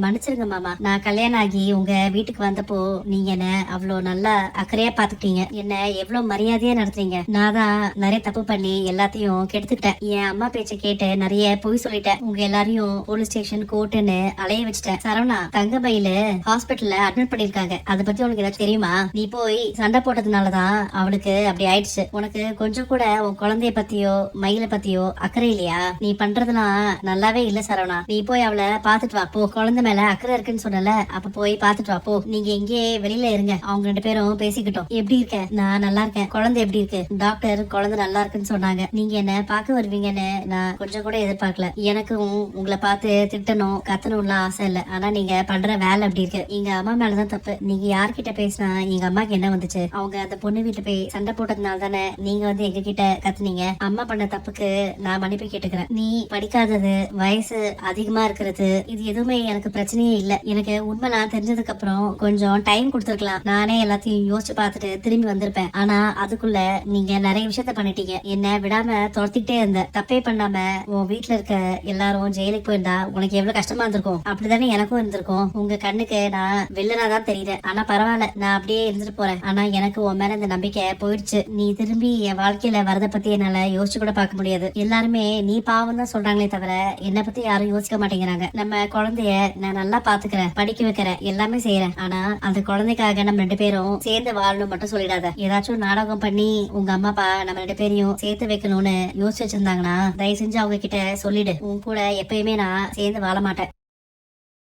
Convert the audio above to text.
மன்னிச்சிருங்க மாமா. நான் கல்யாணம் ஆகி உங்க வீட்டுக்கு வந்தப்போ நீங்க என்ன அவ்வளவு நல்லா அக்கறையா பாத்துக்கிட்டீங்க. என்ன எவ்வளவு மரியாதையா நடத்துறீங்க. நான் தான் நிறைய தப்பு பண்ணி எல்லாத்தையும் கெடுத்துக்கிட்டேன். என் அம்மா பேச்ச கேட்டு நிறைய பொய் சொல்லிட்டேன். உங்க எல்லாரையும் போலீஸ் ஸ்டேஷன் கோர்ட்டுன்னு அலைய வச்சுட்டேன். சரவணா தங்கபையில ஹாஸ்பிட்டல்ல அட்மிட் பண்ணிருக்காங்க. அதை பத்தி உனக்கு ஏதாவது தெரியுமா? நீ போய் சண்டை போட்டதுனாலதான் அவளுக்கு அப்படி ஆயிடுச்சு. உனக்கு கொஞ்சம் கூட உன் குழந்தைய பத்தியோ மயில பத்தியோ அக்கறை இல்லையா? நீ பண்றதுலாம் நல்லாவே இல்ல சரவணா. நீ போய் அவளை பாத்துட்டு வா போ. குழந்தை மேல அக்கறை இருக்குன்னு சொன்னல, அப்ப போய் பாத்துட்டு வா போ. நீங்க எங்கே வெளியில இருங்க, அவங்க 2 பேரும் பேசிக்கிட்டோம். எப்படி இருக்க? நான் நல்லா இருக்கேன். குழந்தை எப்படி இருக்கு? டாக்டர் குழந்தை நல்லா இருக்குன்னு சொன்னாங்க. நீங்க என்ன பாக்க வருவீங்கன்னு நான் கொஞ்சம் கூட எதிர்பார்க்கல. எனக்கும் உங்களை பார்த்து திட்டணும் கத்தணும்லாம் ஆசை இல்ல. ஆனா நீங்க பண்ற வேலை அப்படி இருக்கு. எங்க அம்மா மேலதான் தப்பு. நீங்க யார்கிட்ட பேசினா எங்க அம்மாக்கு என்ன வந்துச்சு? அவங்க அந்த பொண்ணு வீட்டுல போய் சண்டை போட்டதுனால தானே நீங்க வந்து எங்க கிட்ட கத்துனீங்க. அம்மா பண்ண தப்புக்கு நான் மன்னிப்பு கேட்டுக்கிறேன். நீ படிக்காதது, வயசு அதிகமா இருக்கிறது, இது எதுவுமே எனக்கு பிரச்சனையே இல்ல. எனக்கு உண்மை நான் தெரிஞ்சதுக்கு அப்புறம் கொஞ்சம் டைம் கொடுத்துருக்கலாம். நானே எல்லாத்தையும் யோசிச்சு பார்த்துட்டு திரும்பி வந்திருப்பேன். ஆனா அதுக்குள்ள நீங்க நிறைய விஷயத்த பண்ணிட்டீங்க. என்ன விடாம துரத்திக்கிட்டே இருந்த. தப்பே பண்ணாம உன் வீட்டுல இருக்க எல்லாரும் ஜெயிலுக்கு போயிருந்தா உனக்கு எவ்வளவு கஷ்டமா இருந்திருக்கும். அப்படிதானே எனக்கும் இருந்திருக்கும். உங்க கண்ணுக்கு நான் வில்லனாதான் தெரியறேன். ஆனா பரவாயில்ல, நான் அப்படியே இருந்துட்டு போறேன். ஆனா எனக்கு உன் மேல இந்த நம்பிக்கை போயிடுச்சு. நீ திரும்பி என் வாழ்க்கையில வரத பத்தி என்னால யோசிச்சு கூட பார்க்க முடியாது. எல்லாருமே நீ பாவம் தான் சொல்றாங்களே தவிர என்ன பத்தி யாரும் யோசிக்க மாட்டேங்கிறாங்க. நம்ம குழந்தைய நான் நல்லா பாத்துக்கிறேன், படிக்க வைக்கிறேன், எல்லாமே செய்யறேன். ஆனா அந்த குழந்தைக்காக நம்ம 2 பேரும் சேர்ந்து வாழணும் மட்டும் சொல்லிடாத. ஏதாச்சும் நாடகம் பண்ணி உங்க அம்மா அப்பா நம்ம 2 பேரையும் சேர்த்து வைக்கணும்னு யோசிச்சு வச்சிருந்தாங்கன்னா தயவு செஞ்சு அவங்க கிட்ட சொல்லிடு. உன் கூட எப்பயுமே நான் சேர்ந்து வாழ மாட்டேன்.